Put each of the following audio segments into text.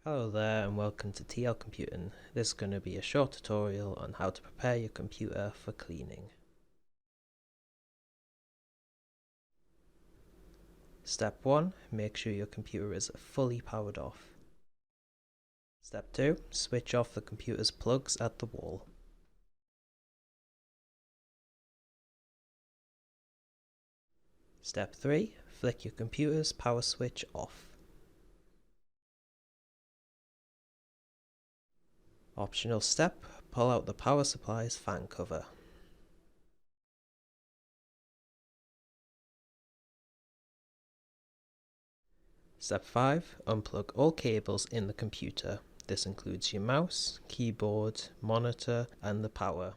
Hello there and welcome to TLComputing. This is going to be a short tutorial on how to prepare your computer for cleaning. Step 1. Make sure your computer is fully powered off. Step 2. Switch off the computer's plugs at the wall. Step 3. Flick your computer's power switch off. Optional step, pull out the power supply's fan cover. Step 5. Unplug all cables in the computer. This includes your mouse, keyboard, monitor, and the power.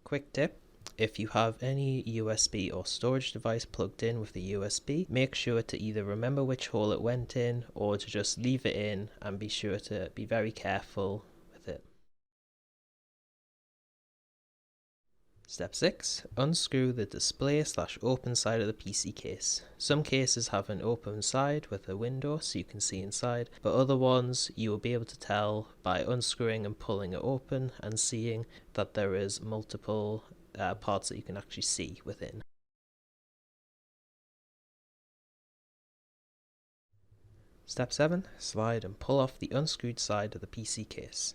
Quick tip, if you have any USB or storage device plugged in with the USB, make sure to either remember which hole it went in or to just leave it in and be sure to be very careful with it. Step 6. Unscrew the display/open side of the PC case. Some cases have an open side with a window so you can see inside, but other ones you will be able to tell by unscrewing and pulling it open and seeing that there is multiple parts that you can actually see within. Step 7. Slide and pull off the unscrewed side of the PC case.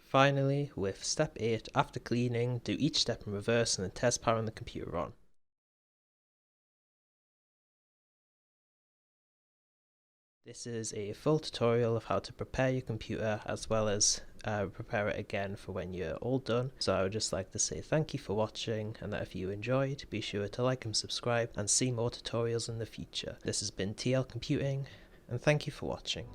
Finally, with step 8, after cleaning, do each step in reverse and then test powering the computer on. This is a full tutorial of how to prepare your computer as well as prepare it again for when you're all done. So I would just like to say thank you for watching, and that if you enjoyed, be sure to like and subscribe and see more tutorials in the future. This has been TL Computing, and thank you for watching.